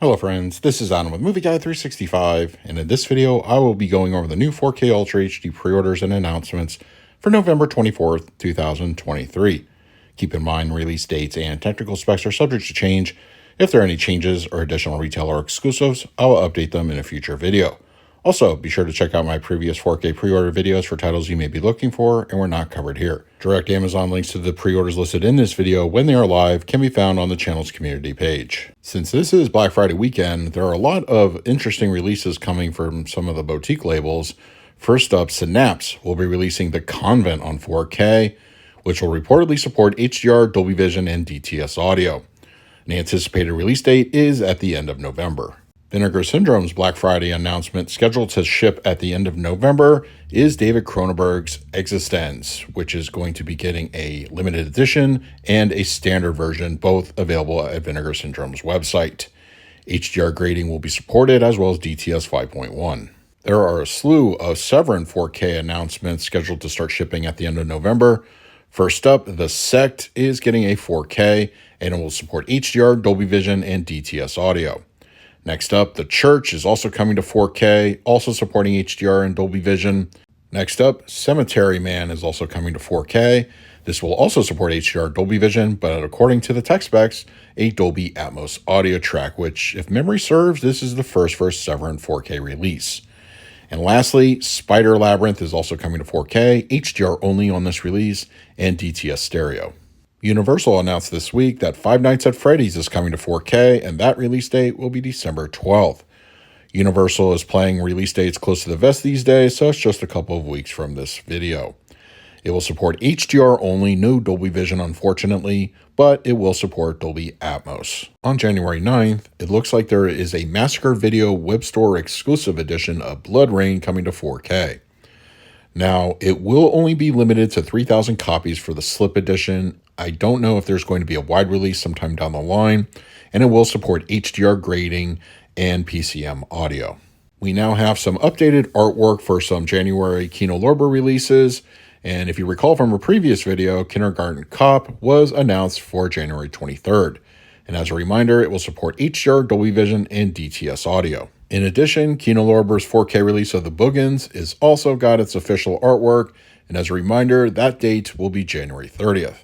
Hello friends, this is Adam with Movie Guide 365, and in this video I will be going over the new 4K Ultra HD pre-orders and announcements for November 24th, 2023. Keep in mind release dates and technical specs are subject to change. If there are any changes or additional retailer exclusives, I will update them in a future video. Also, be sure to check out my previous 4K pre-order videos for titles you may be looking for and were not covered here. Direct Amazon links to the pre-orders listed in this video when they are live can be found on the channel's community page. Since this is Black Friday weekend, there are a lot of interesting releases coming from some of the boutique labels. First up, Synapse will be releasing The Convent on 4K, which will reportedly support HDR, Dolby Vision, and DTS audio. An anticipated release date is at the end of November. Vinegar Syndrome's Black Friday announcement, scheduled to ship at the end of November, is David Cronenberg's Existence, which is going to be getting a limited edition and a standard version, both available at Vinegar Syndrome's website. HDR grading will be supported, as well as DTS 5.1. There are a slew of Severin 4K announcements scheduled to start shipping at the end of November. First up, The Sect is getting a 4K, and it will support HDR, Dolby Vision, and DTS audio. Next up, The Church is also coming to 4K, also supporting HDR and Dolby Vision. Next up, Cemetery Man is also coming to 4K. This will also support HDR, Dolby Vision, but according to the tech specs, a Dolby Atmos audio track, which, if memory serves, this is the first for a Severin 4K release. And lastly, Spider Labyrinth is also coming to 4K, HDR only on this release, and DTS stereo. Universal announced this week that Five Nights at Freddy's is coming to 4K, and that release date will be December 12th. Universal is playing release dates close to the vest these days, so it's just a couple of weeks from this video. It will support HDR only, no Dolby Vision unfortunately, but it will support Dolby Atmos. On January 9th, it looks like there is a Massacre Video Web Store exclusive edition of Blood Rain coming to 4K. Now, it will only be limited to 3,000 copies for the Slip Edition. I don't know if there's going to be a wide release sometime down the line, and it will support HDR grading and PCM audio. We now have some updated artwork for some January Kino Lorber releases, and if you recall from a previous video, Kindergarten Cop was announced for January 23rd. And as a reminder, it will support HDR, Dolby Vision, and DTS audio. In addition, Kino Lorber's 4K release of The Boogans is also got its official artwork, and as a reminder, that date will be January 30th.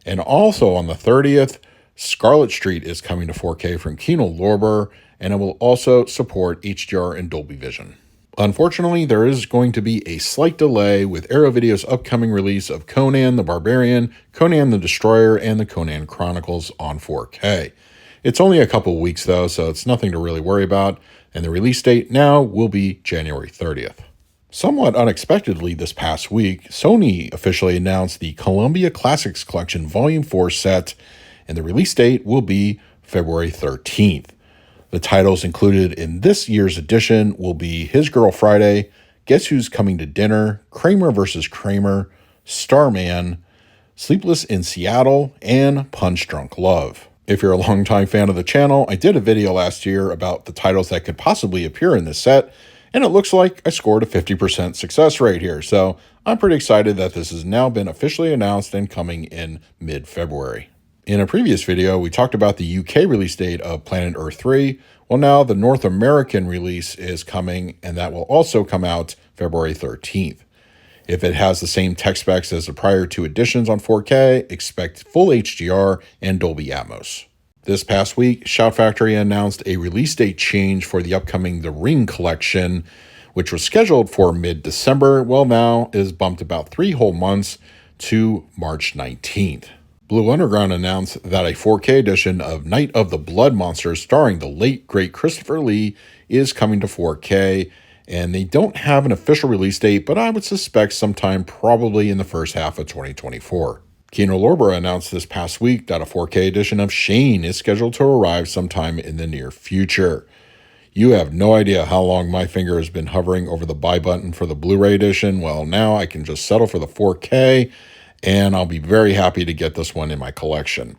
And also on the 30th, Scarlet Street is coming to 4K from Kino Lorber, and it will also support HDR and Dolby Vision. Unfortunately, there is going to be a slight delay with Arrow Video's upcoming release of Conan the Barbarian, Conan the Destroyer, and the Conan Chronicles on 4K. It's only a couple weeks though, so it's nothing to really worry about, and the release date now will be January 30th. Somewhat unexpectedly this past week, Sony officially announced the Columbia Classics Collection Volume 4 set, and the release date will be February 13th. The titles included in this year's edition will be His Girl Friday, Guess Who's Coming to Dinner, Kramer vs. Kramer, Starman, Sleepless in Seattle, and Punch Drunk Love. If you're a longtime fan of the channel, I did a video last year about the titles that could possibly appear in this set, and it looks like I scored a 50% success rate here, so I'm pretty excited that this has now been officially announced and coming in mid-February. In a previous video, we talked about the UK release date of Planet Earth 3. Well, now the North American release is coming, and that will also come out February 13th. If it has the same tech specs as the prior two editions on 4K, expect full HDR and Dolby Atmos. This past week, Shout Factory announced a release date change for the upcoming The Ring collection, which was scheduled for mid-December. Well, now is bumped about 3 whole months to March 19th. Blue Underground announced that a 4K edition of Night of the Blood Monsters starring the late great Christopher Lee is coming to 4K, and they don't have an official release date, but I would suspect sometime probably in the first half of 2024. Kino Lorber announced this past week that a 4K edition of Shane is scheduled to arrive sometime in the near future. You have no idea how long my finger has been hovering over the buy button for the Blu-ray edition. Well, now I can just settle for the 4K, and I'll be very happy to get this one in my collection.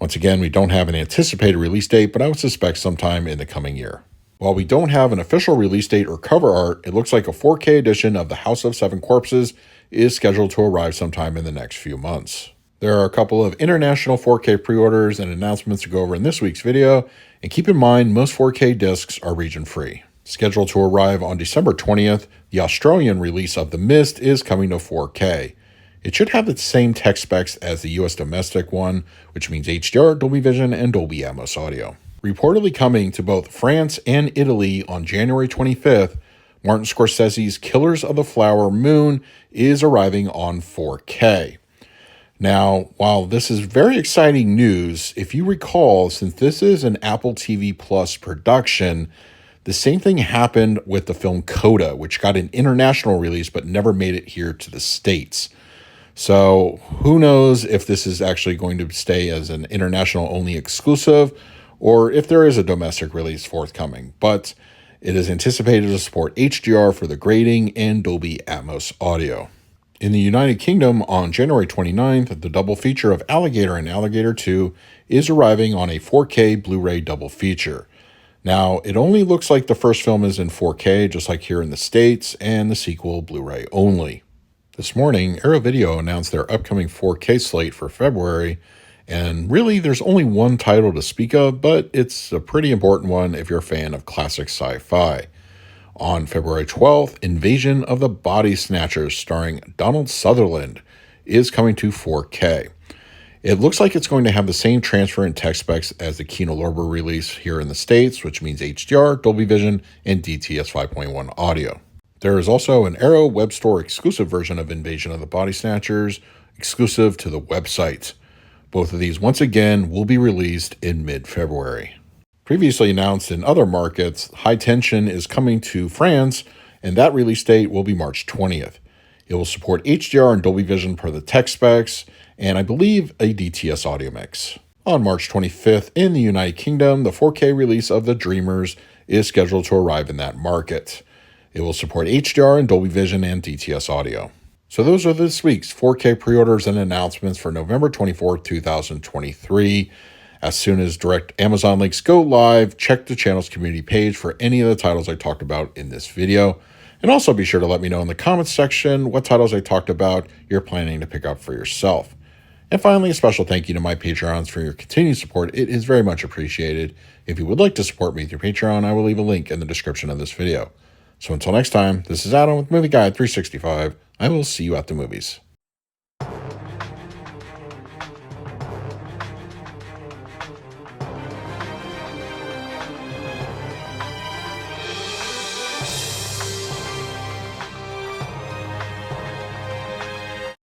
Once again, we don't have an anticipated release date, but I would suspect sometime in the coming year. While we don't have an official release date or cover art, it looks like a 4K edition of The House of Seven Corpses is scheduled to arrive sometime in the next few months. There are a couple of international 4K pre-orders and announcements to go over in this week's video, and keep in mind most 4K discs are region-free. Scheduled to arrive on December 20th, the Australian release of The Mist is coming to 4K. It should have the same tech specs as the US domestic one, which means HDR, Dolby Vision, and Dolby Atmos audio. Reportedly coming to both France and Italy on January 25th, Martin Scorsese's Killers of the Flower Moon is arriving on 4K. Now, while this is very exciting news, if you recall, since this is an Apple TV Plus production, the same thing happened with the film Coda, which got an international release but never made it here to the States. So who knows if this is actually going to stay as an international only exclusive or if there is a domestic release forthcoming. But it is anticipated to support HDR for the grading and Dolby Atmos audio. In the United Kingdom, on January 29th, the double feature of Alligator and Alligator 2 is arriving on a 4K Blu-ray double feature. Now, it only looks like the first film is in 4K, just like here in the States, and the sequel Blu-ray only. This morning, Arrow Video announced their upcoming 4K slate for February, and really there's only one title to speak of, but it's a pretty important one if you're a fan of classic sci-fi. On February 12th, Invasion of the Body Snatchers, starring Donald Sutherland, is coming to 4K. It looks like it's going to have the same transfer and tech specs as the Kino Lorber release here in the States, which means HDR, Dolby Vision, and DTS 5.1 audio. There is also an Arrow Web Store exclusive version of Invasion of the Body Snatchers, exclusive to the website. Both of these, once again, will be released in mid-February. Previously announced in other markets, High Tension is coming to France, and that release date will be March 20th. It will support HDR and Dolby Vision per the tech specs, and I believe a DTS audio mix. On March 25th in the United Kingdom, the 4K release of The Dreamers is scheduled to arrive in that market. It will support HDR and Dolby Vision and DTS audio. So those are this week's 4K pre-orders and announcements for November 24th, 2023. As soon as direct Amazon links go live, check the channel's community page for any of the titles I talked about in this video. And also be sure to let me know in the comments section what titles I talked about you're planning to pick up for yourself. And finally, a special thank you to my Patreons for your continued support. It is very much appreciated. If you would like to support me through Patreon, I will leave a link in the description of this video. So until next time, this is Adam with Movie Guide 365. I will see you at the movies.